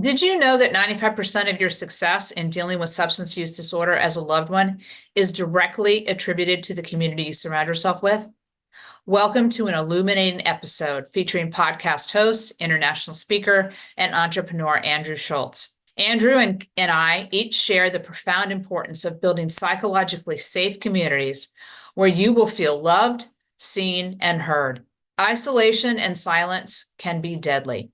Did you know that 95% of your success in dealing with substance use disorder as a loved one is directly attributed to the community you surround yourself with? Welcome to an illuminating episode featuring podcast host, international speaker, and entrepreneur Andrew Schultz. Andrew and I each share the profound importance of building psychologically safe communities where you will feel loved, seen, and heard. Isolation and silence can be deadly.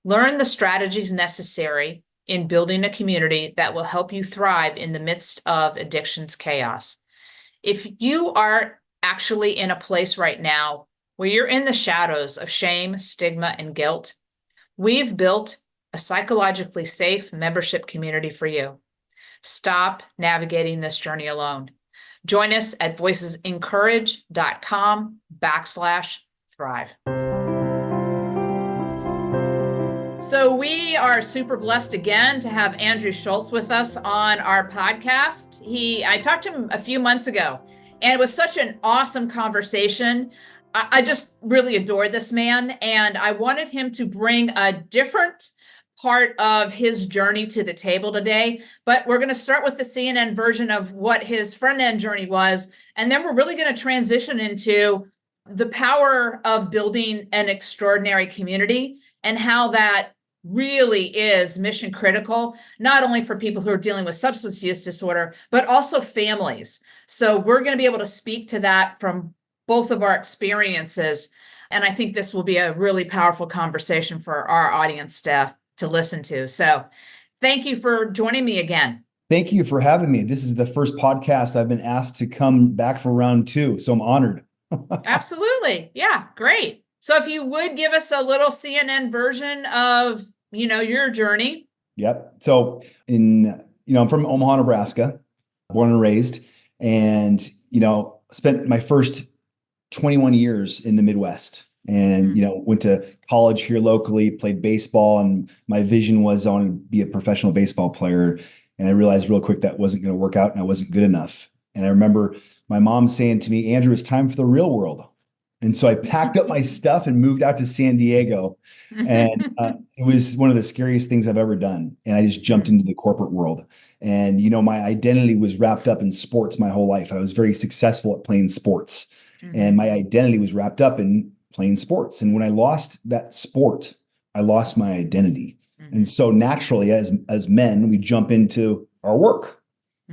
Learn the strategies necessary in building a community that will help you thrive in the midst of addiction's chaos. If you are actually in a place right now where you're in the shadows of shame, stigma, and guilt, we've built a psychologically safe membership community for you. Stop navigating this journey alone. Join us at voicesincourage.com/thrive. So we are super blessed again to have Andrew Schultz with us on our podcast. I talked to him a few months ago, and it was such an awesome conversation. I just really adore this man, and I wanted him to bring a different part of his journey to the table today. But we're going to start with the CNN version of what his front end journey was, and then we're really going to transition into the power of building an extraordinary community and how that really is mission critical, not only for people who are dealing with substance use disorder, but also families. So we're going to be able to speak to that from both of our experiences. And I think this will be a really powerful conversation for our audience to listen to. So thank you for joining me again. Thank you for having me. This is the first podcast I've been asked to come back for round two, so I'm honored. Absolutely. Yeah, great. So if you would give us a little CNN version of, your journey. Yep. So I'm from Omaha, Nebraska, born and raised, and, spent my first 21 years in the Midwest and, went to college here locally, played baseball. And my vision was I wanted to be a professional baseball player. And I realized real quick that wasn't going to work out and I wasn't good enough. And I remember my mom saying to me, Andrew, it's time for the real world. And so I packed up my stuff and moved out to San Diego. And it was one of the scariest things I've ever done. And I just jumped into the corporate world. And, my identity was wrapped up in sports my whole life. I was very successful at playing sports. And my identity was wrapped up in playing sports. And when I lost that sport, I lost my identity. And so naturally, as men, we jump into our work.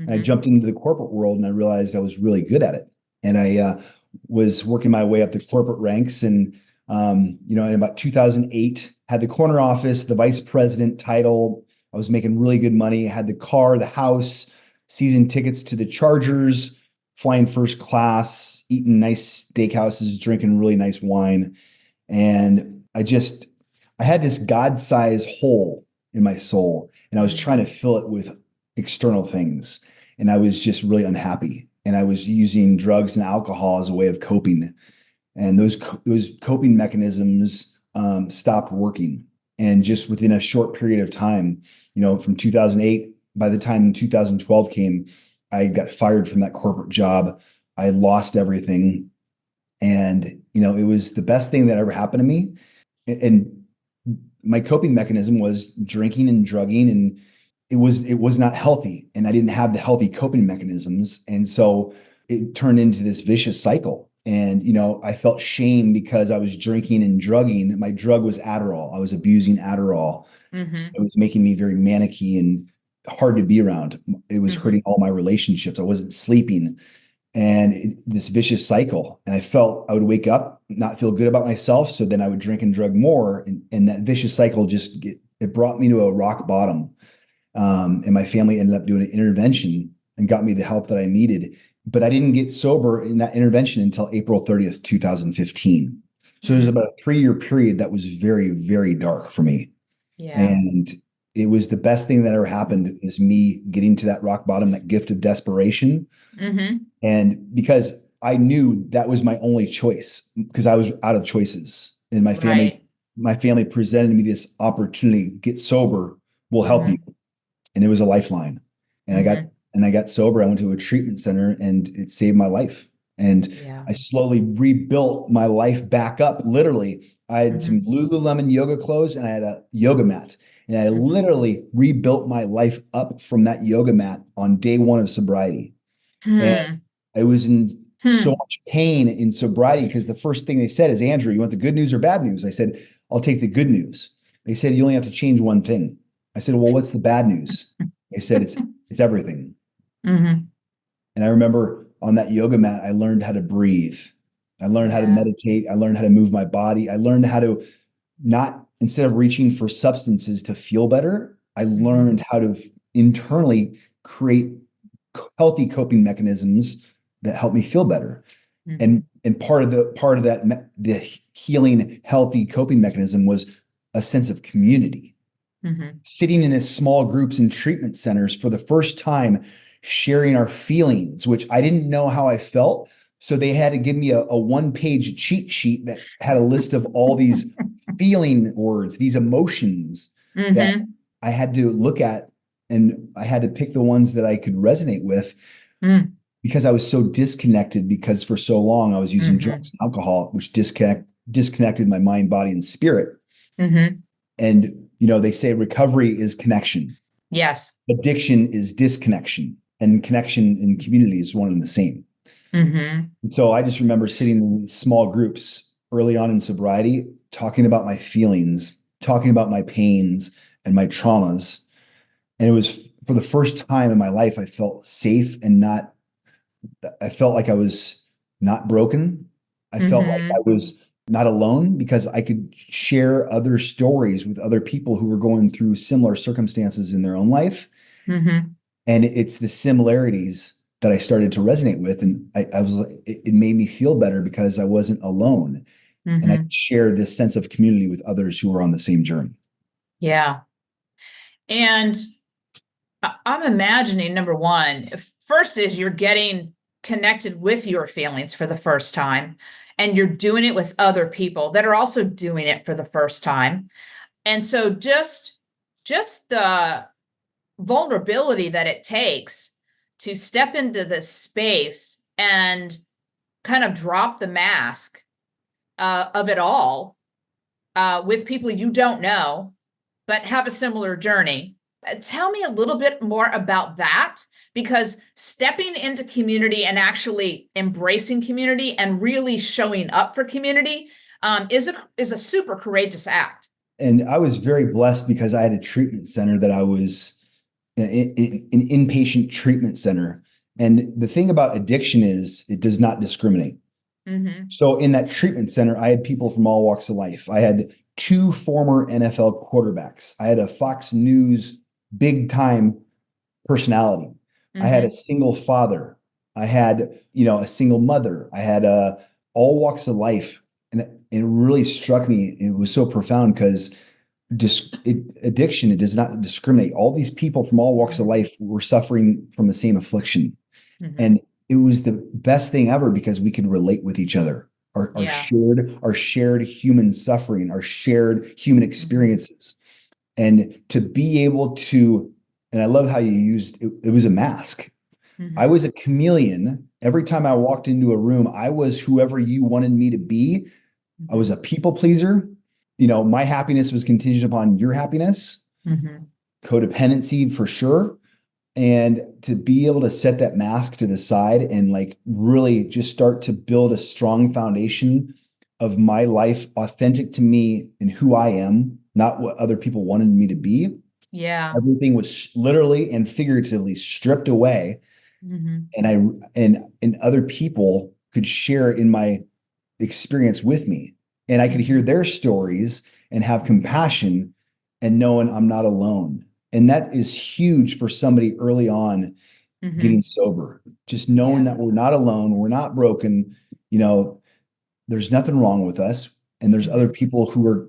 I jumped into the corporate world and I realized I was really good at it. And I was working my way up the corporate ranks. And, in about 2008, had the corner office, the vice president title. I was making really good money. I had the car, the house, season tickets to the Chargers, flying first class, eating nice steakhouses, drinking really nice wine. And I had this God-sized hole in my soul, and I was trying to fill it with external things. And I was just really unhappy. And I was using drugs and alcohol as a way of coping. And those coping mechanisms stopped working. And just within a short period of time, from 2008, by the time 2012 came, I got fired from that corporate job. I lost everything. And, it was the best thing that ever happened to me. And my coping mechanism was drinking and drugging, and it was not healthy, and I didn't have the healthy coping mechanisms. And so it turned into this vicious cycle. And, I felt shame because I was drinking and drugging. My drug was Adderall. I was abusing Adderall. It was making me very manicky and hard to be around. It was hurting all my relationships. I wasn't sleeping, and this vicious cycle. And I felt I would wake up, not feel good about myself. So then I would drink and drug more. And that vicious cycle it brought me to a rock bottom. And my family ended up doing an intervention and got me the help that I needed. But I didn't get sober in that intervention until April 30th, 2015. So there's about a 3-year period that was very, very dark for me. Yeah. And it was the best thing that ever happened, is me getting to that rock bottom, that gift of desperation. And because I knew that was my only choice, because I was out of choices. And my family presented me this opportunity: get sober, we'll help you. And it was a lifeline. And I got sober. I went to a treatment center, and it saved my life. And I slowly rebuilt my life back up. Literally, I had some Lululemon yoga clothes, and I had a yoga mat. And I literally rebuilt my life up from that yoga mat on day one of sobriety. And Hmm. I was in so Hmm. much pain in sobriety because the first thing they said is, Andrew, you want the good news or bad news? I said, I'll take the good news. They said, you only have to change one thing. I said, well, what's the bad news? They said, it's everything. Hmm. And I remember on that yoga mat, I learned how to breathe. I learned how to Yeah. meditate. I learned how to move my body. I learned how to not, instead of reaching for substances to feel better, I Hmm. learned how to internally create healthy coping mechanisms that help me feel better. Hmm. And part of that the healing healthy coping mechanism was a sense of community. Hmm. Sitting in as small groups in treatment centers for the first time, sharing our feelings, which I didn't know how I felt. So they had to give me a one-page cheat sheet that had a list of all these feeling words, these emotions that Hmm. I had to look at, and I had to pick the ones that I could resonate with Hmm. because I was so disconnected, because for so long I was using Hmm. drugs and alcohol, which disconnected my mind, body, and spirit. Hmm. And they say recovery is connection. Yes. Addiction is disconnection, and connection in community is one and the same. Hmm. And so I just remember sitting in small groups early on in sobriety, talking about my feelings, talking about my pains and my traumas. And it was for the first time in my life, I felt safe and not, I felt like I was not broken. I felt like I Hmm. was not alone because I could share other stories with other people who were going through similar circumstances in their own life. Hmm. And it's the similarities that I started to resonate with. And I was like, it made me feel better because I wasn't alone. And I Hmm. shared this sense of community with others who were on the same journey. Yeah. And I'm imagining number one, first is you're getting connected with your feelings for the first time, and you're doing it with other people that are also doing it for the first time. And so just the vulnerability that it takes to step into this space and kind of drop the mask of it all with people you don't know, but have a similar journey. Tell me a little bit more about that, because stepping into community and actually embracing community and really showing up for community is a super courageous act. And I was very blessed because I had a treatment center that I was an inpatient treatment center. And the thing about addiction is it does not discriminate. Mm-hmm. So in that treatment center, I had people from all walks of life. I had two former NFL quarterbacks. I had a Fox News big time personality. I had a Mm-hmm. single father. I had, a single mother. I had all walks of life. And it really struck me. It was so profound because addiction, it does not discriminate. All these people from all walks of Mm-hmm. life were suffering from the same affliction. Mm-hmm. And it was the best thing ever because we could relate with each other. Our Yeah. shared human suffering, our shared human Mm-hmm. experiences. And to be able to, and I love how you used it, it was a mask. I Mm-hmm. was a chameleon. Every time I walked into a room, I was whoever you wanted me to be. I was Mm-hmm. a people pleaser. My happiness was contingent upon your happiness, Mm-hmm. codependency for sure. And to be able to set that mask to the side and like really just start to build a strong foundation of my life authentic to me and who I am, not what other people wanted me to be. Yeah. Everything was literally and figuratively stripped away. Mm-hmm. And and other people could share in my experience with me. And I could hear Mm-hmm. their stories and have compassion and knowing I'm not alone. And that is huge for somebody early on getting Mm-hmm. sober. Just knowing Yeah. that we're not alone, we're not broken, you know, there's nothing wrong with us. And there's other Mm-hmm. people who are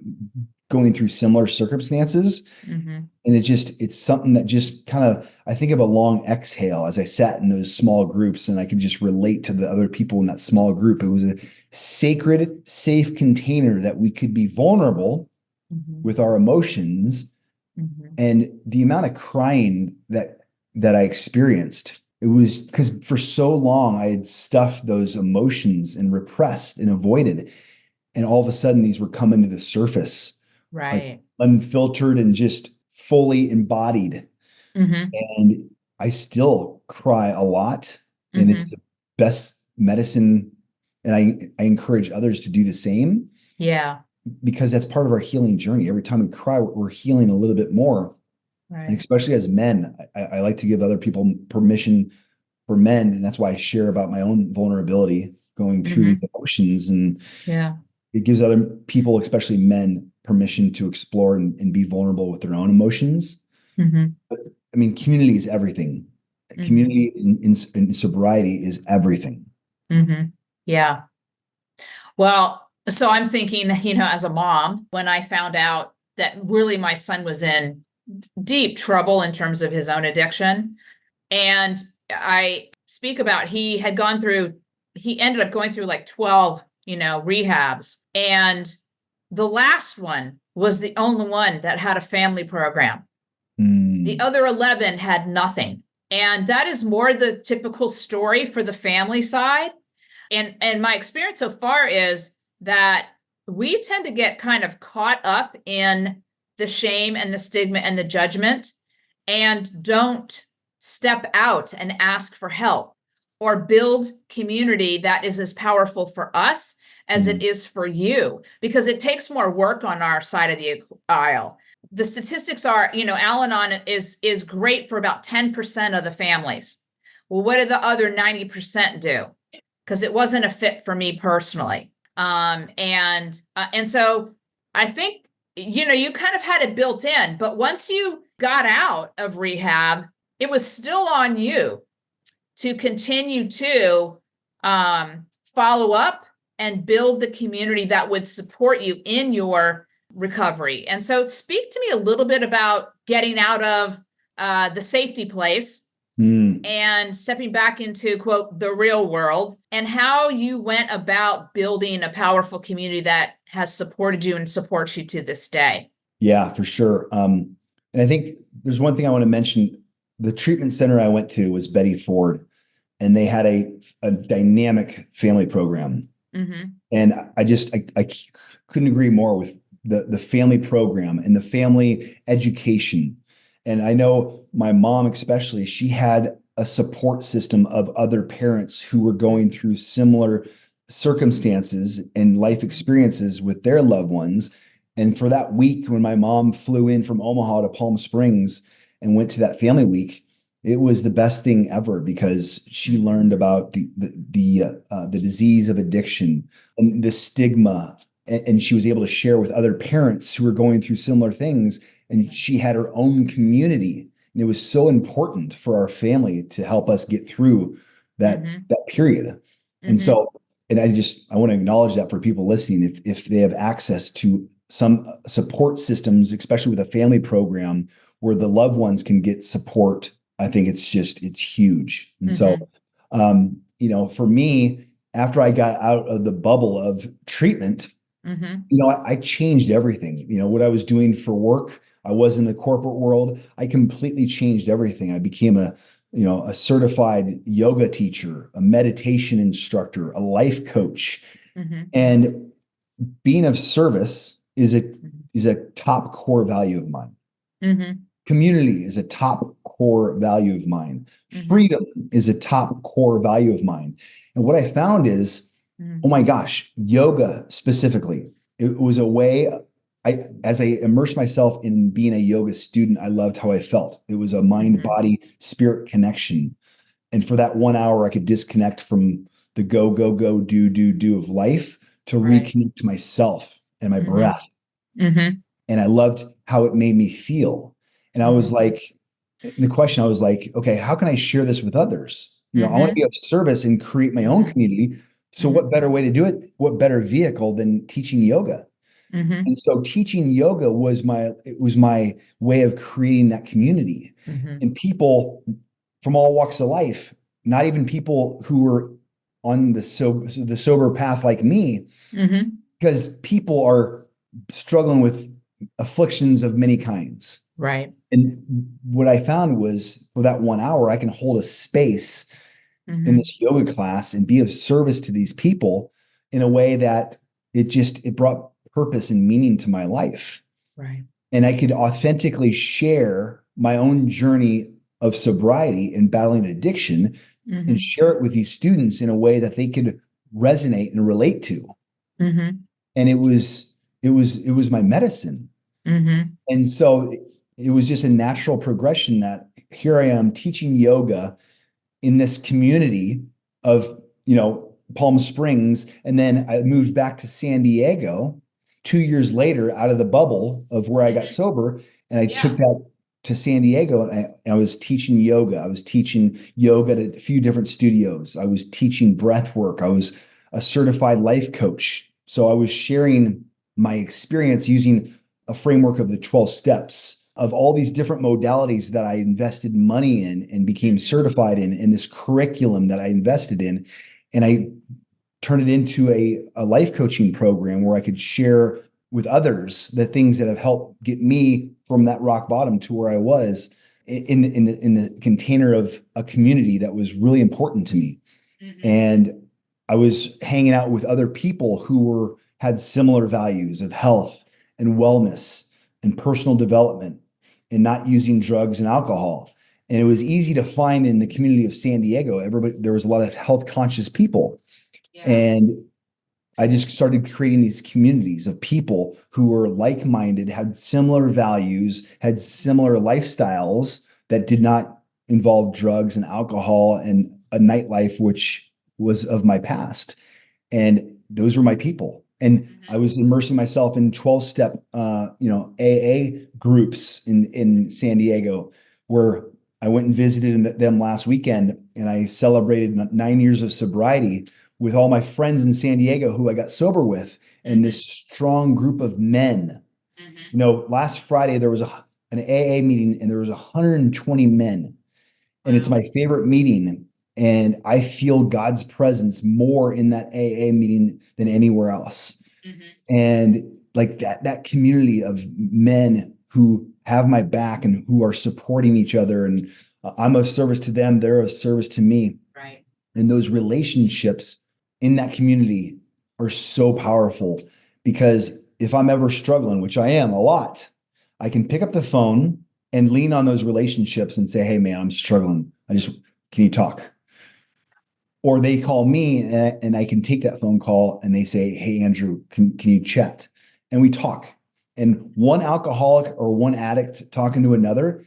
going through similar circumstances. Mm-hmm. And it's something that just kind of, I think of a long exhale as I sat in those small groups and I could just relate to the other people in that small group. It was a sacred, safe container that we could be vulnerable Mm-hmm. with our emotions. Mm-hmm. And the amount of crying that I experienced, it was because for so long I had stuffed those emotions and repressed and avoided. And all of a sudden these were coming to the surface, like Right. unfiltered and just fully embodied. Mm-hmm. And I still cry a lot, and Mm-hmm. it's the best medicine. And I encourage others to do the same, Yeah. because that's part of our healing journey. Every time we cry, we're healing a little bit more. And Right. especially as men, I like to give other people permission for men. And that's why I share about my own vulnerability going through Mm-hmm. these emotions. And Yeah. it gives other people, especially men, permission to explore and be vulnerable with their own emotions. Mm-hmm. But I mean, community is everything. Mm-hmm. Community in sobriety is everything. Mm-hmm. Yeah. Well, so I'm thinking, as a mom, when I found out that really my son was in deep trouble in terms of his own addiction, and I speak about he ended up going through like 12, rehabs. And the last one was the only one that had a family program. The Mm, other 11 had nothing. And that is more the typical story for the family side. And my experience so far is that we tend to get kind of caught up in the shame and the stigma and the judgment, and don't step out and ask for help or build community that is as powerful for us as it mm, is for you, because it takes more work on our side of the aisle. The statistics are, Al-Anon is great for about 10% of the families. Well, what do the other 90% do? Because it wasn't a fit for me personally. And so I think, you kind of had it built in, but once you got out of rehab, it was still on you to continue to follow up and build the community that would support you in your recovery. And so speak to me a little bit about getting out of the safety place mm. and stepping back into, quote, the real world, and how you went about building a powerful community that has supported you and supports you to this day. Yeah, for sure. And I think there's one thing I want to mention. The treatment center I went to was Betty Ford, and they had a dynamic family program. Mm-hmm. And I couldn't agree more with the family program and the family education. And I know my mom, especially, she had a support system of other parents who were going through similar circumstances and life experiences with their loved ones. And for that week, when my mom flew in from Omaha to Palm Springs and went to that family week, it was the best thing ever, because she learned about the disease of addiction and the stigma, and she was able to share with other parents who were going through similar things. And she had her own community, and it was so important for our family to help us get through Mm-hmm. that period. And Mm-hmm. so, and I want to acknowledge that for people listening, if they have access to some support systems, especially with a family program where the loved ones can get support, I think it's huge. And so, Mm-hmm. for me, after I got out of the bubble of treatment, Mm-hmm. I changed everything. What I was doing for work, I was in the corporate world. I completely changed everything. I became a certified yoga teacher, a meditation instructor, a life coach. Mm-hmm. And being of service is a top core value of mine. Mm-hmm. Community is a top core value of mine. Mm-hmm. Freedom is a top core value of mine. And what I found is, Mm-hmm. oh my gosh, yoga specifically, it was a way. As I immersed myself in being a yoga student, I loved how I felt. It was a mind, Mm-hmm. body, spirit connection. And for that 1 hour, I could disconnect from the go, go, go, do of life to Right. reconnect to myself and my Mm-hmm. breath. Mm-hmm. And I loved how it made me feel. And I was Mm-hmm. like, the question, I was like, okay, how can I share this with others? I want to be Mm-hmm. of service and create my own Mm-hmm. community. So Mm-hmm. what better way to do it? What better vehicle than teaching yoga? Mm-hmm. And so teaching yoga it was my way of creating that community. Mm-hmm. And people from all walks of life, not even people who were on the sober path like me, Mm-hmm. because people are struggling with afflictions of many kinds. Right. And what I found was, for that 1 hour, I can hold a space in Mm-hmm. this yoga class and be of service to these people in a way that it brought purpose and meaning to my life. Right. and I could authentically share my own journey of sobriety and battling addiction and share it with these students in a way that they could resonate and relate to. And it was my medicine. And so it was just a natural progression that here I am teaching yoga in this community of, Palm Springs. And then I moved back to San Diego 2 years later out of the bubble of where I got sober. And I took that to San Diego, and I was teaching yoga. I was teaching yoga at a few different studios. I was teaching breath work. I was a certified life coach. So I was sharing my experience using a framework of the 12 steps of all these different modalities that I invested money in and became certified in this curriculum that I invested in. And I turned it into a life coaching program where I could share with others the things that have helped get me from that rock bottom to where I was in the container of a community that was really important to me. And I was hanging out with other people who had similar values of health and wellness and personal development and not using drugs and alcohol. And it was easy to find in the community of San Diego. There was a lot of health conscious people. And I just started creating these communities of people who were like-minded, had similar values, had similar lifestyles that did not involve drugs and alcohol and a nightlife, which was of my past. And those were my people. And I was immersing myself in 12-step, AA groups in San Diego, where I went and visited them last weekend, and I celebrated 9 years of sobriety with all my friends in San Diego who I got sober with, and this strong group of men. Last Friday there was an AA meeting, and there was 120 men, and it's my favorite meeting. And I feel God's presence more in that AA meeting than anywhere else. And like that community of men who have my back and who are supporting each other, and I'm of service to them, they're of service to me. Right. And those relationships in that community are so powerful, because if I'm ever struggling, which I am a lot, I can pick up the phone and lean on those relationships and say, hey man, I'm struggling. Can you talk? Or they call me and I can take that phone call and they say, hey, Andrew, can you chat? And we talk. And one alcoholic or one addict talking to another,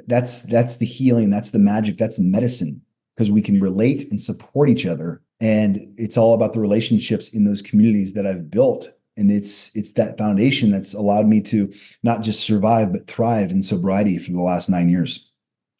that's the healing. That's the magic. That's the medicine, because we can relate and support each other. And it's all about the relationships in those communities that I've built. And it's that foundation that's allowed me to not just survive, but thrive in sobriety for the last 9 years.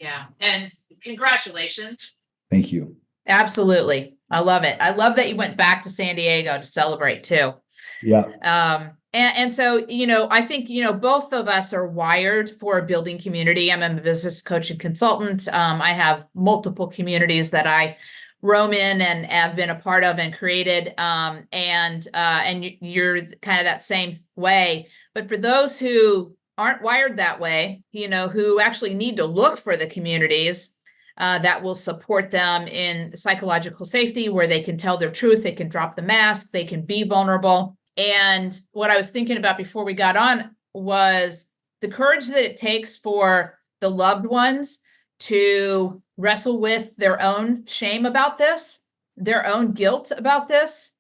Yeah. And congratulations. Thank you. Absolutely. I love it. I love that you went back to San Diego to celebrate too. Yeah. And so, I think, both of us are wired for building community. I'm a business coach and consultant. I have multiple communities that I roam in and have been a part of and created. And you're kind of that same way. But for those who aren't wired that way, who actually need to look for the communities that will support them in psychological safety, where they can tell their truth, they can drop the mask, they can be vulnerable. And what I was thinking about before we got on was the courage that it takes for the loved ones to wrestle with their own shame about this, their own guilt about this,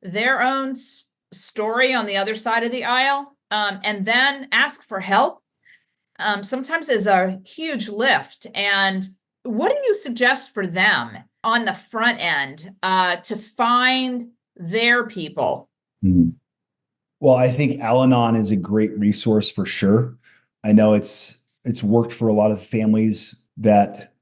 their own story on the other side of the aisle, and then ask for help. Sometimes is a huge lift. And what do you suggest for them on the front end to find their people? Well, I think Al-Anon is a great resource for sure. I know it's worked for a lot of families, that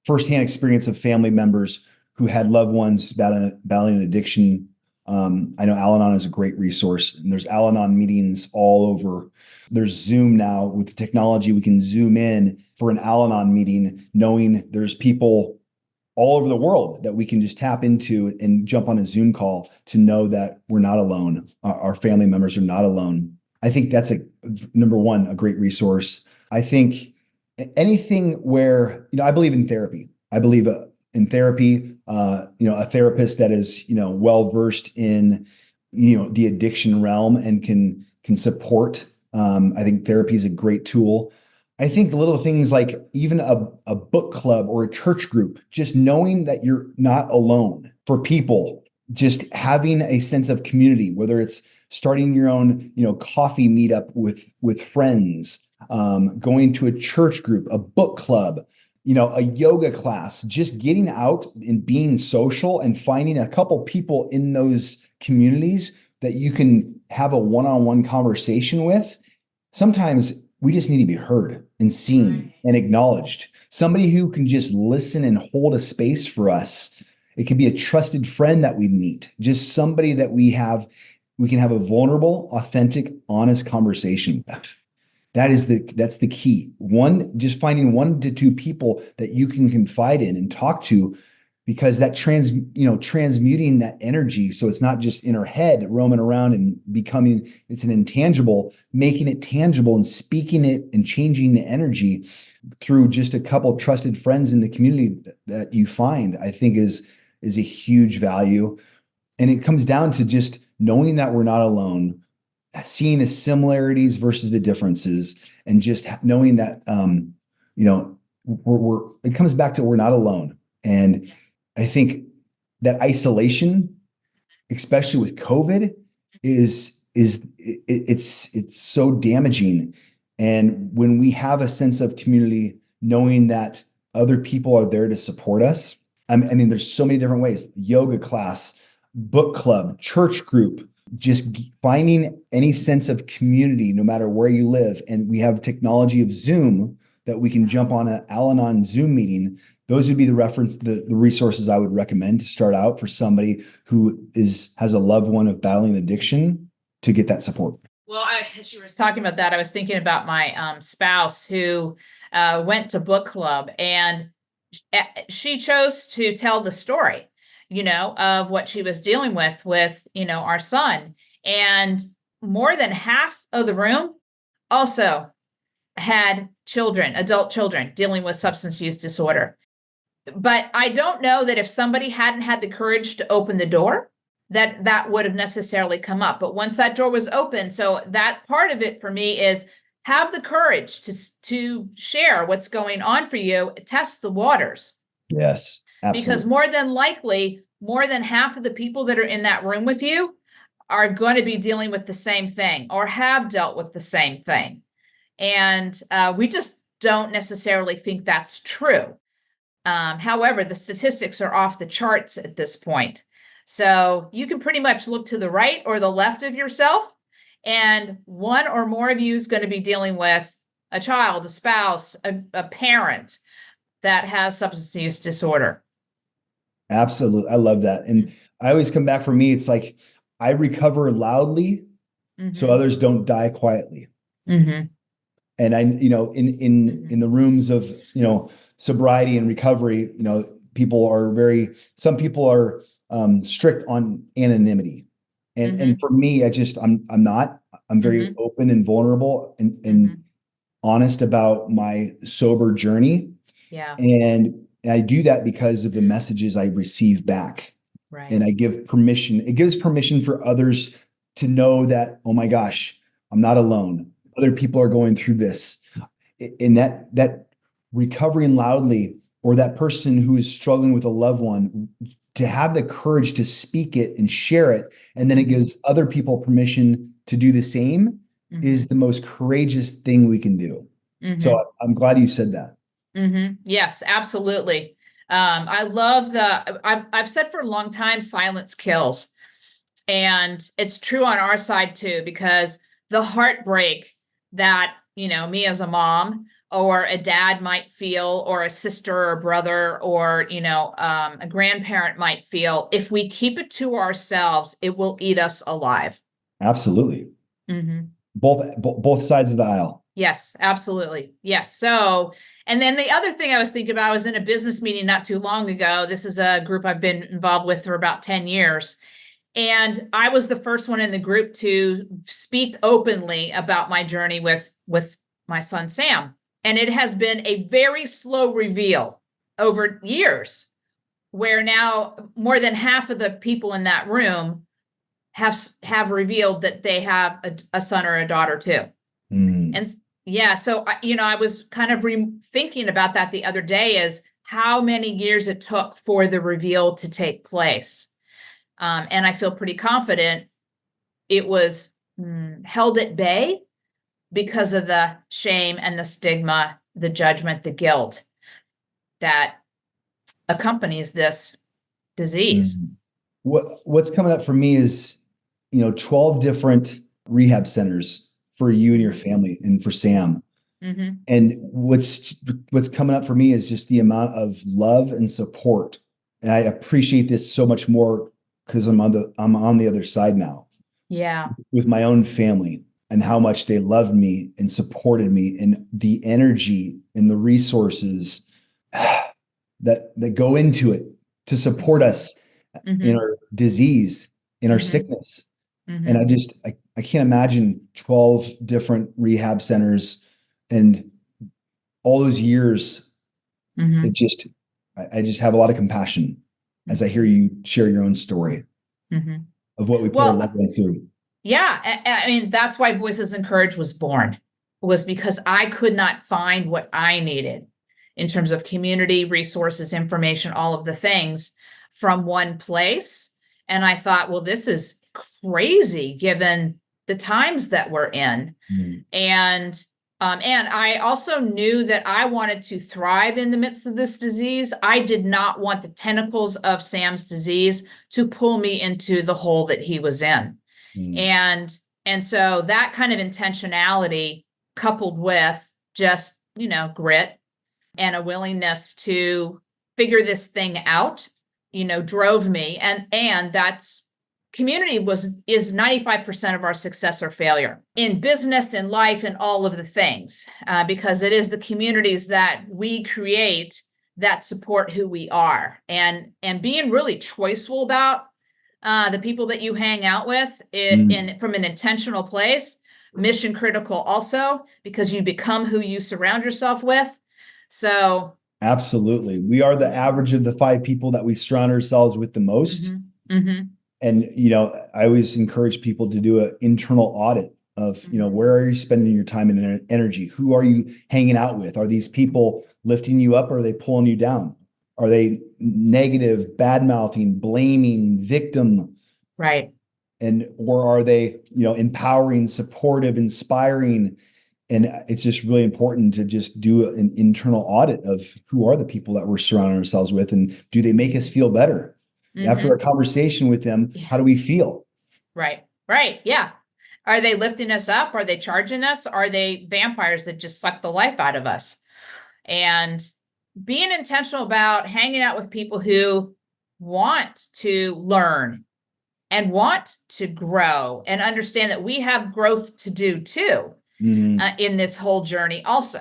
firsthand experience of family members who had loved ones battling addiction. I know Al-Anon is a great resource, and there's Al-Anon meetings all over. There's Zoom now. With the technology, we can zoom in for an Al-Anon meeting, knowing there's people all over the world that we can just tap into and jump on a Zoom call to know that we're not alone. Our family members are not alone. I think that's number one, a great resource. I think anything where, I believe in therapy. I believe in therapy, a therapist that is, well-versed in, the addiction realm and can support I think therapy is a great tool. I think the little things like even a book club or a church group, just knowing that you're not alone for people, just having a sense of community, whether it's starting your own, coffee meetup with friends, going to a church group, a book club, a yoga class, just getting out and being social and finding a couple people in those communities that you can have a one-on-one conversation with. Sometimes we just need to be heard and seen and acknowledged. Somebody who can just listen and hold a space for us. It can be a trusted friend that we meet, just somebody that we can have a vulnerable, authentic, honest conversation with. That's the key. Just finding 1 to 2 people that you can confide in and talk to, because that transmuting that energy. So it's not just in our head roaming around and it's an intangible, making it tangible and speaking it and changing the energy through just a couple trusted friends in the community that you find, I think is a huge value. And it comes down to just knowing that we're not alone, seeing the similarities versus the differences, and just knowing that, it comes back to we're not alone. And I think that isolation, especially with COVID, it's so damaging. And when we have a sense of community, knowing that other people are there to support us, I mean, there's so many different ways: yoga class, book club, church group, just finding any sense of community, no matter where you live. And we have technology of Zoom that we can jump on an Al-Anon Zoom meeting. Those would be the resources I would recommend to start out for somebody who has a loved one of battling addiction, to get that support. Well, as you were talking about that, I was thinking about my spouse who went to book club, and she chose to tell the story, of what she was dealing with, our son. And more than half of the room also had adult children dealing with substance use disorder. But I don't know that if somebody hadn't had the courage to open the door, that would have necessarily come up. But once that door was open, so that part of it for me is have the courage to share what's going on for you, test the waters. Yes, absolutely. Because more than likely, more than half of the people that are in that room with you are going to be dealing with the same thing or have dealt with the same thing. And we just don't necessarily think that's true. However, the statistics are off the charts at this point. So you can pretty much look to the right or the left of yourself, and one or more of you is going to be dealing with a child, a spouse, a parent that has substance use disorder. Absolutely. I love that. And I always come back, for me, it's like I recover loudly so others don't die quietly. And I, in the rooms of, sobriety and recovery, some people are strict on anonymity. And for me, I'm not. I'm very open and vulnerable and honest about my sober journey. Yeah. And I do that because of the messages I receive back. Right. And I give permission. It gives permission for others to know that, oh my gosh, I'm not alone. Other people are going through this. And that recovering loudly, or that person who is struggling with a loved one, to have the courage to speak it and share it, and then it gives other people permission to do the same, is the most courageous thing we can do. So I'm glad you said that. Yes, absolutely. I love I've said for a long time, silence kills. And it's true on our side too, because the heartbreak that, me as a mom or a dad might feel, or a sister or brother, or, a grandparent might feel, if we keep it to ourselves, it will eat us alive. Absolutely. Both sides of the aisle. Yes, absolutely. Yes. So, and then the other thing I was thinking about, I was in a business meeting not too long ago. This is a group I've been involved with for about 10 years. And I was the first one in the group to speak openly about my journey with my son, Sam. And it has been a very slow reveal over years, where now more than half of the people in that room have revealed that they have a son or a daughter too. And yeah, so I was kind of thinking about that the other day, is how many years it took for the reveal to take place. And I feel pretty confident it was held at bay because of the shame and the stigma, the judgment, the guilt that accompanies this disease. What's coming up for me is, 12 different rehab centers for you and your family and for Sam. Mm-hmm. And what's coming up for me is just the amount of love and support. And I appreciate this so much more because I'm on the other side now. Yeah. With my own family and how much they loved me and supported me, and the energy and the resources that go into it to support us in our disease, in our sickness. And I can't imagine 12 different rehab centers and all those years. I just have a lot of compassion as I hear you share your own story of what we put our loved ones through. Yeah. I mean, that's why Voices InCourage was born, was because I could not find what I needed in terms of community, resources, information, all of the things from one place. And I thought, well, this is crazy given the times that we're in. And I also knew that I wanted to thrive in the midst of this disease. I did not want the tentacles of Sam's disease to pull me into the hole that he was in. And so that kind of intentionality, coupled with just, grit and a willingness to figure this thing out, drove me. And that's community is 95% of our success or failure in business, in life, and all of the things, because it is the communities that we create that support who we are, and being really choiceful about the people that you hang out with from an intentional place, mission critical also, because you become who you surround yourself with. So absolutely. We are the average of the 5 people that we surround ourselves with the most. And, I always encourage people to do an internal audit of, where are you spending your time and energy? Who are you hanging out with? Are these people lifting you up, or are they pulling you down? Are they negative, bad-mouthing, blaming, victim? Right. Or are they, empowering, supportive, inspiring? And it's just really important to just do an internal audit of who are the people that we're surrounding ourselves with, and do they make us feel better? After a conversation with them, how do we feel? Right. Yeah. Are they lifting us up? Are they charging us? Are they vampires that just suck the life out of us? And being intentional about hanging out with people who want to learn and want to grow and understand that we have growth to do too in this whole journey also.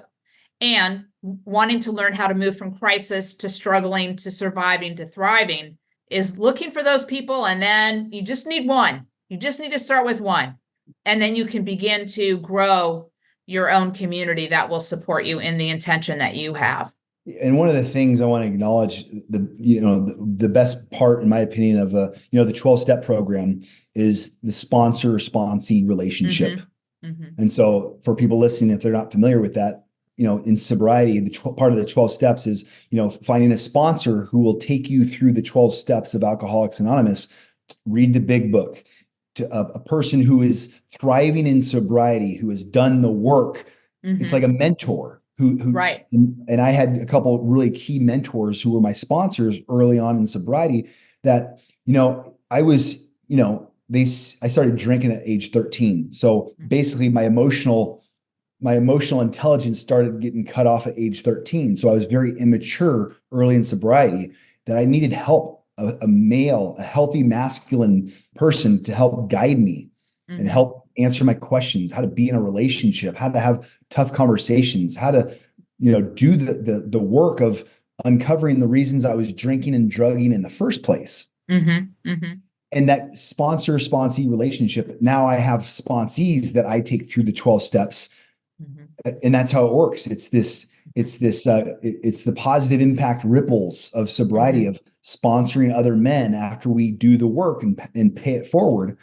And wanting to learn how to move from crisis to struggling to surviving to thriving is looking for those people. And then you just need one. You just need to start with one. And then you can begin to grow your own community that will support you in the intention that you have. And one of the things I want to acknowledge, the best part, in my opinion, of the 12-step program is the sponsor-sponsee relationship. And so for people listening, if they're not familiar with that, in sobriety, part of the 12 steps is, finding a sponsor who will take you through the 12 steps of Alcoholics Anonymous, read the big book, to a person who is thriving in sobriety, who has done the work. It's like a mentor who right. And I had a couple really key mentors who were my sponsors early on in sobriety that, I started drinking at age 13. So basically my emotional intelligence started getting cut off at age 13. So I was very immature early in sobriety, that I needed help, a male, a healthy masculine person to help guide me and help answer my questions, how to be in a relationship, how to have tough conversations, how to, do the work of uncovering the reasons I was drinking and drugging in the first place. And that sponsor-sponsee relationship, now I have sponsees that I take through the 12 steps. And that's how it works. It's the positive impact ripples of sobriety, of sponsoring other men after we do the work and pay it forward.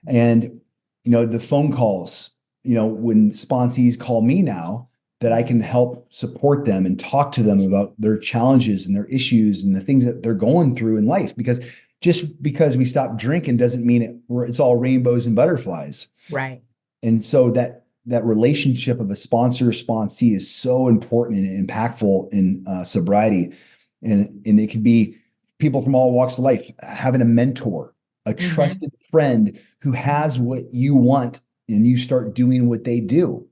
And, the phone calls when sponsees call me now, that I can help support them and talk to them about their challenges and their issues and the things that they're going through in life. Because just because we stop drinking doesn't mean it's all rainbows and butterflies. Right. And so that relationship of a sponsor-sponsee is so important and impactful in sobriety. And it could be people from all walks of life, having a mentor, a trusted friend who has what you want, and you start doing what they do.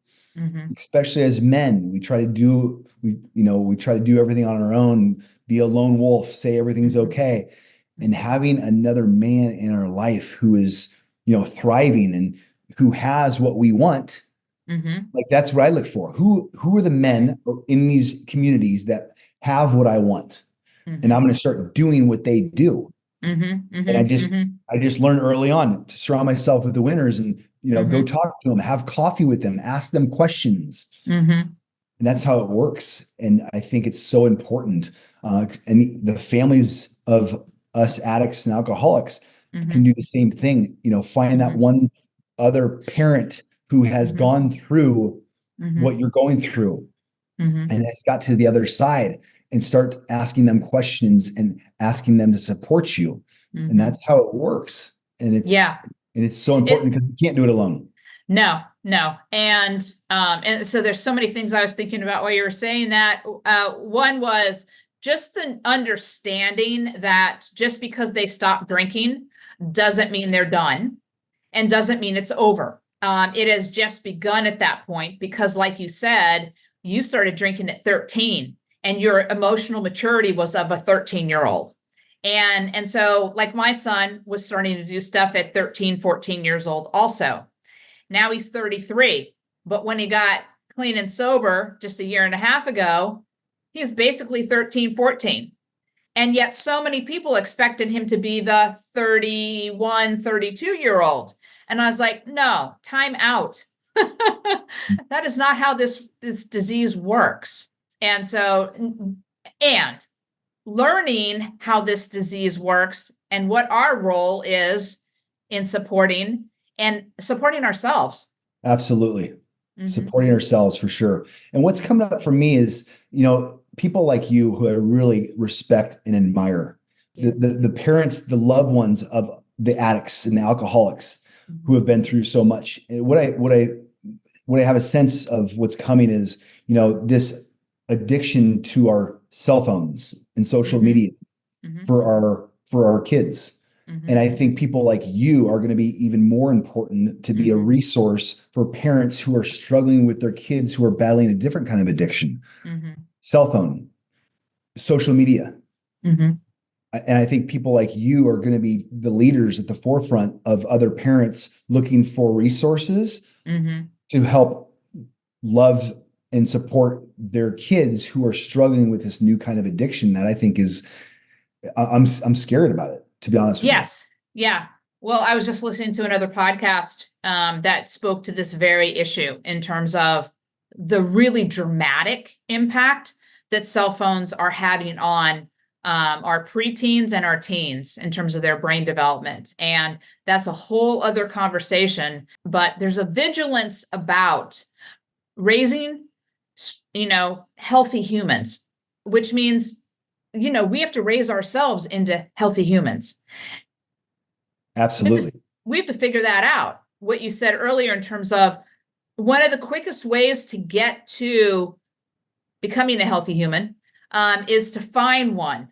Especially as men, we try to do everything on our own, be a lone wolf, say everything's okay. And having another man in our life who is, thriving and who has what we want, like that's what I look for. Who are the men in these communities that have what I want? And I'm going to start doing what they do. And I just learned early on to surround myself with the winners and, go talk to them, have coffee with them, ask them questions. And that's how it works. And I think it's so important. And the families of us addicts and alcoholics can do the same thing, find that one other parent who has gone through what you're going through and has got to the other side, and start asking them questions and asking them to support you. And that's how it works. And it's so important because you can't do it alone. No. And so there's so many things I was thinking about while you were saying that. One was just the understanding that just because they stop drinking doesn't mean they're done and doesn't mean it's over. It has just begun at that point because, like you said, you started drinking at 13 and your emotional maturity was of a 13-year-old. And so like my son was starting to do stuff at 13, 14 years old also. Now he's 33, but when he got clean and sober just a year and a half ago, he's basically 13, 14. And yet so many people expected him to be the 31, 32-year-old. And I was like, no, time out. That is not how this disease works. And learning how this disease works and what our role is in supporting ourselves. Absolutely. Supporting ourselves for sure. And what's coming up for me is, people like you who I really respect and admire, the parents, the loved ones of the addicts and the alcoholics who have been through so much. And what I have a sense of what's coming is, this addiction to our cell phones and social media for our kids. And I think people like you are going to be even more important to be a resource for parents who are struggling with their kids who are battling a different kind of addiction. Cell phone, social media. And I think people like you are going to be the leaders at the forefront of other parents looking for resources to help love and support their kids who are struggling with this new kind of addiction that I think is, I'm scared about it, to be honest with you. Yes. Yeah. Well, I was just listening to another podcast that spoke to this very issue in terms of the really dramatic impact that cell phones are having on our preteens and our teens in terms of their brain development. And that's a whole other conversation, but there's a vigilance about raising, healthy humans, which means, we have to raise ourselves into healthy humans. Absolutely. We have to figure that out. What you said earlier in terms of one of the quickest ways to get to becoming a healthy human is to find one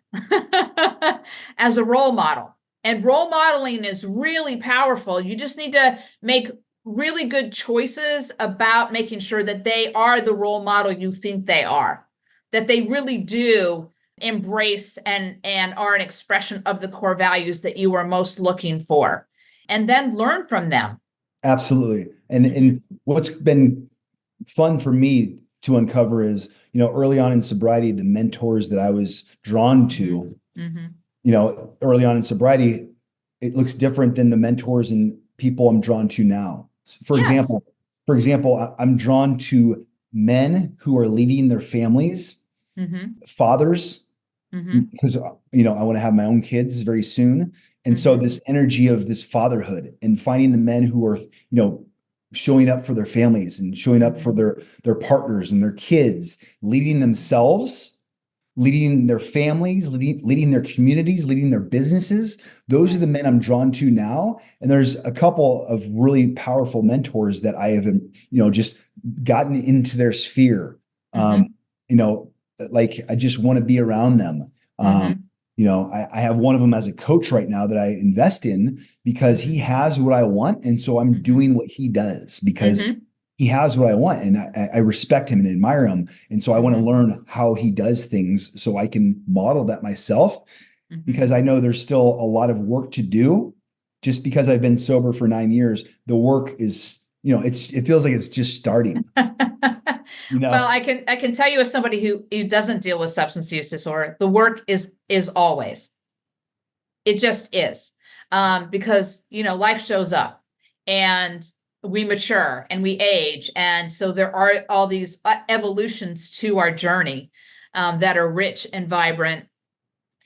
as a role model. And role modeling is really powerful. You just need to make really good choices about making sure that they are the role model you think they are, that they really do embrace and are an expression of the core values that you are most looking for, and then learn from them. Absolutely. And what's been fun for me to uncover is, early on in sobriety, the mentors that I was drawn to, early on in sobriety, it looks different than the mentors and people I'm drawn to now. For example, I'm drawn to men who are leading their families, fathers, because, I want to have my own kids very soon. And so this energy of this fatherhood and finding the men who are, showing up for their families and showing up for their partners and their kids, leading themselves, leading their families, leading their communities, leading their businesses. Those are the men I'm drawn to now. And there's a couple of really powerful mentors that I have, just gotten into their sphere. Like I just want to be around them. I have one of them as a coach right now that I invest in because he has what I want. And so I'm doing what he does because he has what I want, and I respect him and admire him. And so I want to learn how he does things so I can model that myself, because I know there's still a lot of work to do. Just because I've been sober for 9 years, the work is, it feels like it's just starting. Well, I can tell you as somebody who doesn't deal with substance use disorder, the work is always. It just is. Because, life shows up and we mature and we age. And so there are all these evolutions to our journey that are rich and vibrant.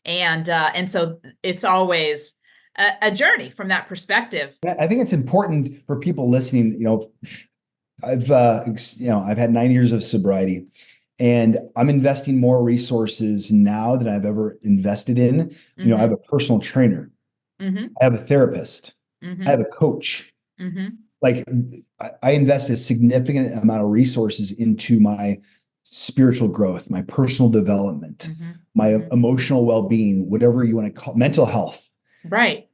And so it's always a journey from that perspective. I think it's important for people listening. I've had 9 years of sobriety, and I'm investing more resources now than I've ever invested in. I have a personal trainer. I have a therapist. I have a coach. Like I invest a significant amount of resources into my spiritual growth, my personal development, my emotional well-being, whatever you want to call mental health. Right.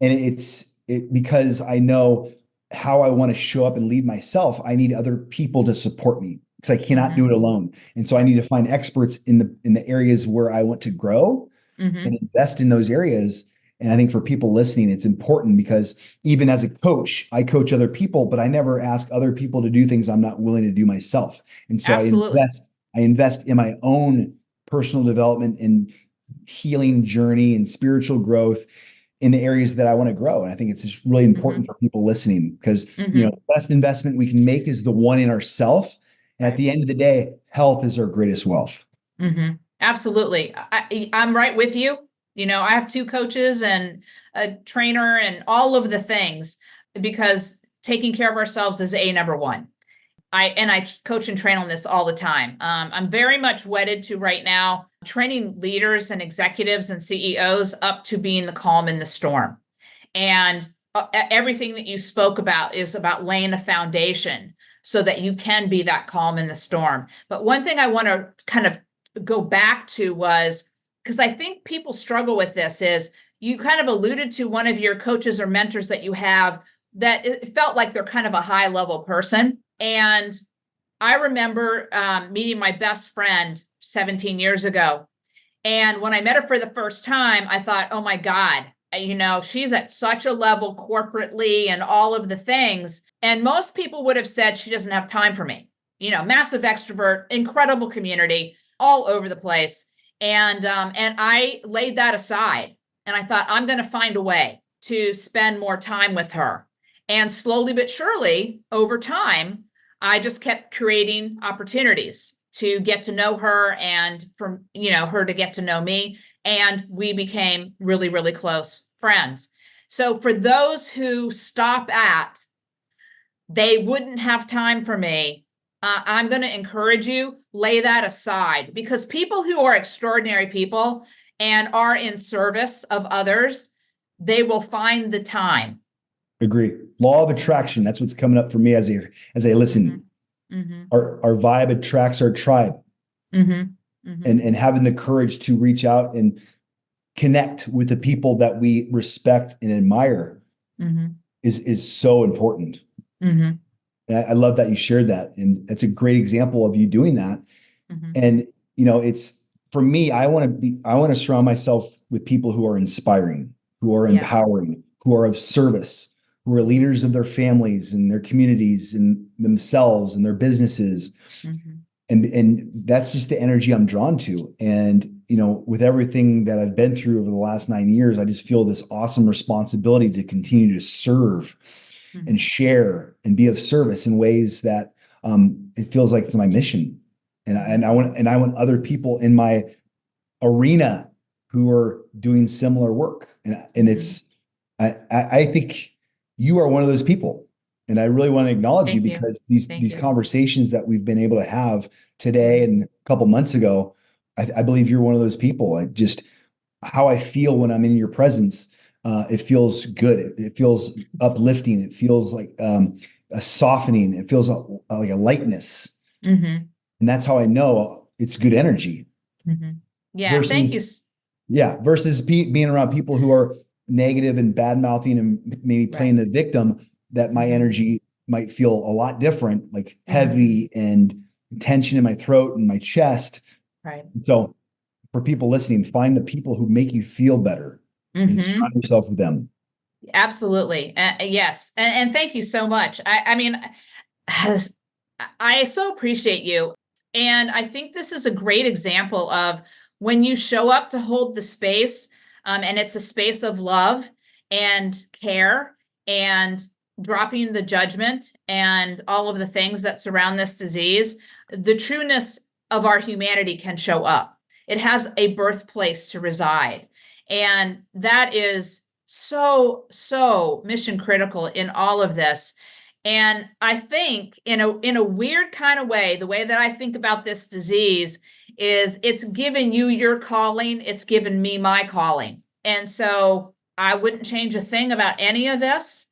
And it's because I know how I want to show up and lead myself. I need other people to support me because I cannot do it alone. And so I need to find experts in the areas where I want to grow and invest in those areas. And I think for people listening, it's important because even as a coach, I coach other people, but I never ask other people to do things I'm not willing to do myself. And so I invest in my own personal development and healing journey and spiritual growth in the areas that I want to grow. And I think it's just really important for people listening because, the best investment we can make is the one in ourselves. And at the end of the day, health is our greatest wealth. Absolutely. I'm right with you. I have 2 coaches and a trainer and all of the things because taking care of ourselves is number one. I coach and train on this all the time. I'm very much wedded to right now training leaders and executives and CEOs up to being the calm in the storm. And everything that you spoke about is about laying a foundation so that you can be that calm in the storm. But one thing I want to kind of go back to was, because I think people struggle with this, is you kind of alluded to one of your coaches or mentors that you have that it felt like they're kind of a high level person. And I remember meeting my best friend 17 years ago. And when I met her for the first time, I thought, oh my God, she's at such a level corporately and all of the things. And most people would have said she doesn't have time for me. Massive extrovert, incredible community all over the place. And I laid that aside and I thought, I'm going to find a way to spend more time with her. And slowly but surely over time, I just kept creating opportunities to get to know her and from, her to get to know me. And we became really, really close friends. So for those who stop at, they wouldn't have time for me, I'm going to encourage you, lay that aside, because people who are extraordinary people and are in service of others, they will find the time. Agree. Law of attraction. That's what's coming up for me as I listen. Our vibe attracts our tribe. And having the courage to reach out and connect with the people that we respect and admire is so important. I love that you shared that. And it's a great example of you doing that. And, it's for me, I want to surround myself with people who are inspiring, who are empowering, who are of service, who are leaders of their families and their communities and themselves and their businesses. And that's just the energy I'm drawn to. And, with everything that I've been through over the last 9 years, I just feel this awesome responsibility to continue to serve and share and be of service in ways that it feels like it's my mission. And I want other people in my arena who are doing similar work. And it's, I think you are one of those people. And I really want to acknowledge you Thank you. because Thank these you. conversations that we've been able to have today and a couple months ago, I believe you're one of those people. I just how I feel when I'm in your presence, it feels good. It feels uplifting. It feels like a softening. It feels like a lightness, Mm-hmm. and that's how I know it's good energy. Mm-hmm. Yeah. Thank you. Versus versus being around people who are negative and bad mouthing and maybe playing Right. the victim, that my Mm-hmm. energy might feel a lot different, like Mm-hmm. heavy and tension in my throat and my chest. Right. So for people listening, find the people who make you feel better and Mm-hmm. surround yourself with them. Absolutely. Yes. And thank you so much. I mean, I so appreciate you. And I think this is a great example of when you show up to hold the space, and it's a space of love and care and dropping the judgment and all of the things that surround this disease, the trueness of our humanity can show up. It has a birthplace to reside. And that is so mission critical in all of this. And I think in a weird kind of way, the way that I think about this disease is it's given you your calling, it's given me my calling. And so I wouldn't change a thing about any of this.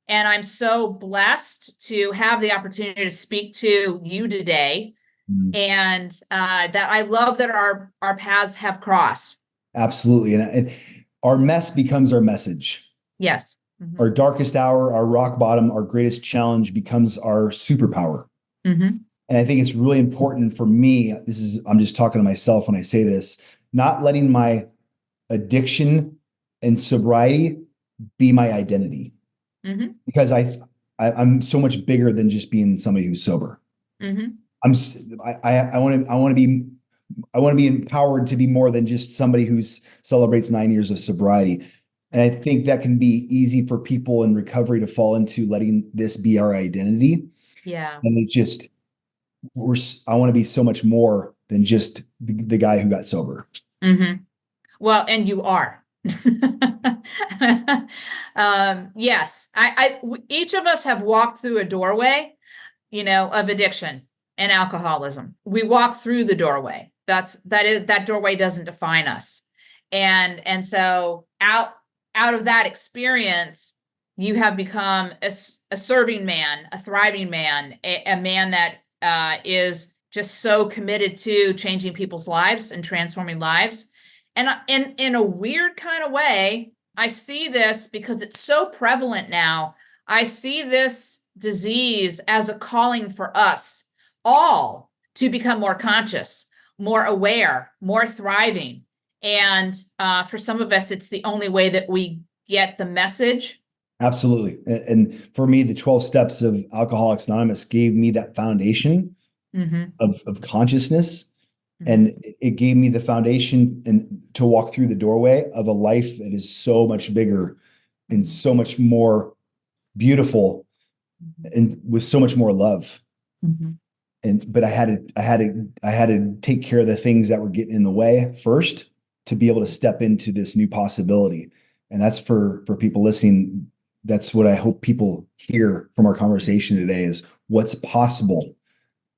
And I'm so blessed to have the opportunity to speak to you today. Mm. And that I love that our paths have crossed. Absolutely. And our mess becomes our message. Yes. Mm-hmm. Our darkest hour, our rock bottom, our greatest challenge becomes our superpower. Mm-hmm. And I think it's really important for me. I'm just talking to myself when I say this, not letting my addiction and sobriety be my identity, Mm-hmm. because I'm so much bigger than just being somebody who's sober. Mm-hmm. I want to be empowered to be more than just somebody who celebrates 9 years of sobriety. And I think that can be easy for people in recovery to fall into, letting this be our identity. Yeah. And it's just, I want to be so much more than just the guy who got sober. Mm-hmm. Well, and you are. Yes, each of us have walked through a doorway, of addiction and alcoholism. We walk through the doorway. That doorway doesn't define us. And so out of that experience, you have become a serving man, a thriving man, a man that is just so committed to changing people's lives and transforming lives. And in a weird kind of way, I see this because it's so prevalent now. I see this disease as a calling for us all to become more conscious, more aware, more thriving. And for some of us, it's the only way that we get the message. Absolutely. And for me, the 12 steps of Alcoholics Anonymous gave me that foundation Mm-hmm. of consciousness. Mm-hmm. And it gave me the foundation and to walk through the doorway of a life that is so much bigger and so much more beautiful and with so much more love. Mm-hmm. But I had to take care of the things that were getting in the way first to be able to step into this new possibility. And that's for people listening. That's what I hope people hear from our conversation today, is what's possible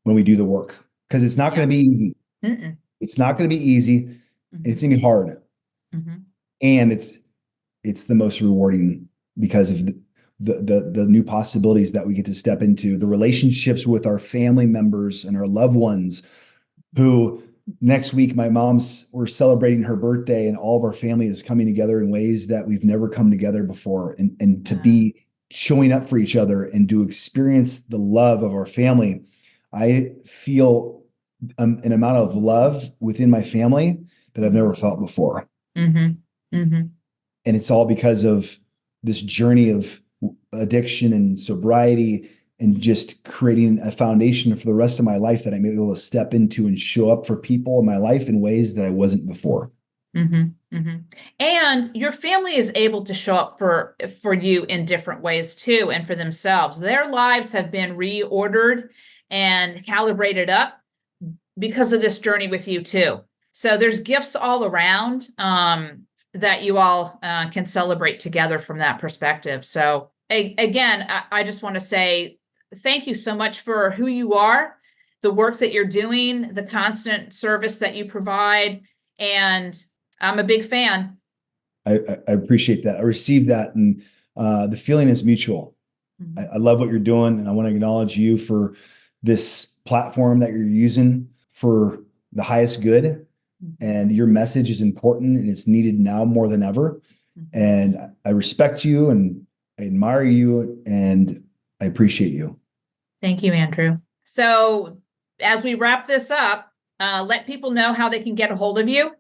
when we do the work. Because it's not going to be easy. Mm-mm. It's not going to be easy. Mm-hmm. It's going to be hard. Mm-hmm. And it's the most rewarding because of the new possibilities that we get to step into, the relationships with our family members and our loved ones, who next week, we're celebrating her birthday, and all of our family is coming together in ways that we've never come together before. And to be showing up for each other and to experience the love of our family, I feel an amount of love within my family that I've never felt before. Mm-hmm. Mm-hmm. And it's all because of this journey of addiction and sobriety, and just creating a foundation for the rest of my life that I'm able to step into and show up for people in my life in ways that I wasn't before. Mm-hmm. Mm-hmm. And your family is able to show up for you in different ways too, and for themselves. Their lives have been reordered and calibrated up because of this journey with you too. So there's gifts all around that you all can celebrate together from that perspective. So again, I just want to say thank you so much for who you are, the work that you're doing, the constant service that you provide. And I'm a big fan. I appreciate that. I received that, and the feeling is mutual. I love what you're doing, and I want to acknowledge you for this platform that you're using for the highest good. And your message is important, and it's needed now more than ever. And I respect you, and I admire you, and I appreciate you. Thank you, Andrew. So as we wrap this up, let people know how they can get a hold of you.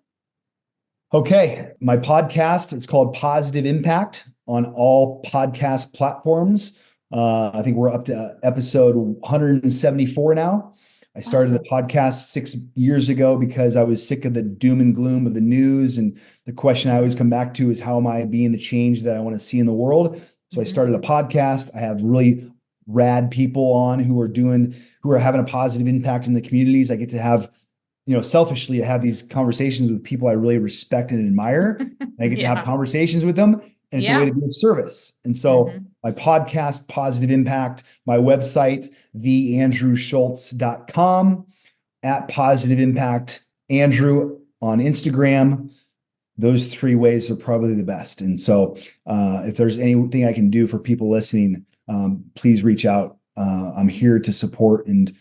Okay. My podcast, it's called Positive Impact on all podcast platforms. I think we're up to episode 174 now. I started the podcast 6 years ago because I was sick of the doom and gloom of the news. And the question I always come back to is, how am I being the change that I want to see in the world? So I started a podcast. I have really rad people on who are having a positive impact in the communities. I get to have, selfishly, I have these conversations with people I really respect and admire. And I get to have conversations with them, and it's a way to be of service. And so my podcast, Positive Impact, my website, theandrewschultz.com, at Positive Impact, Andrew on Instagram. Those 3 ways are probably the best. And so if there's anything I can do for people listening, please reach out. I'm here to support and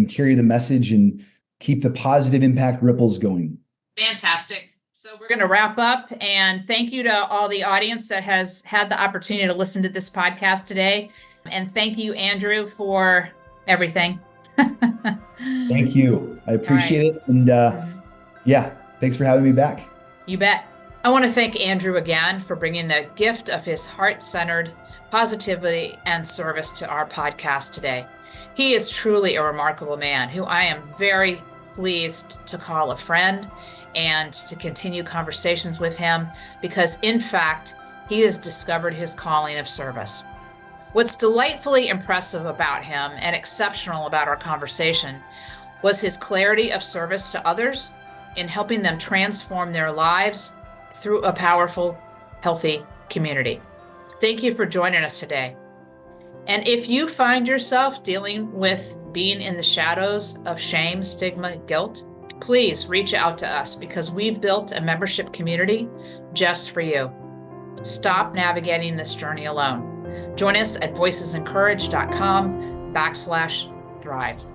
carry the message and keep the positive impact ripples going. Fantastic. So we're going to wrap up, and thank you to all the audience that has had the opportunity to listen to this podcast today. And thank you, Andrew, for everything. Thank you. I appreciate it. And thanks for having me back. You bet. I want to thank Andrew again for bringing the gift of his heart-centered positivity and service to our podcast today. He is truly a remarkable man who I am very pleased to call a friend and to continue conversations with him, because in fact, he has discovered his calling of service. What's delightfully impressive about him and exceptional about our conversation was his clarity of service to others in helping them transform their lives through a powerful, healthy community. Thank you for joining us today. And if you find yourself dealing with being in the shadows of shame, stigma, guilt, please reach out to us, because we've built a membership community just for you. Stop navigating this journey alone. Join us at voicesincourage.com/thrive.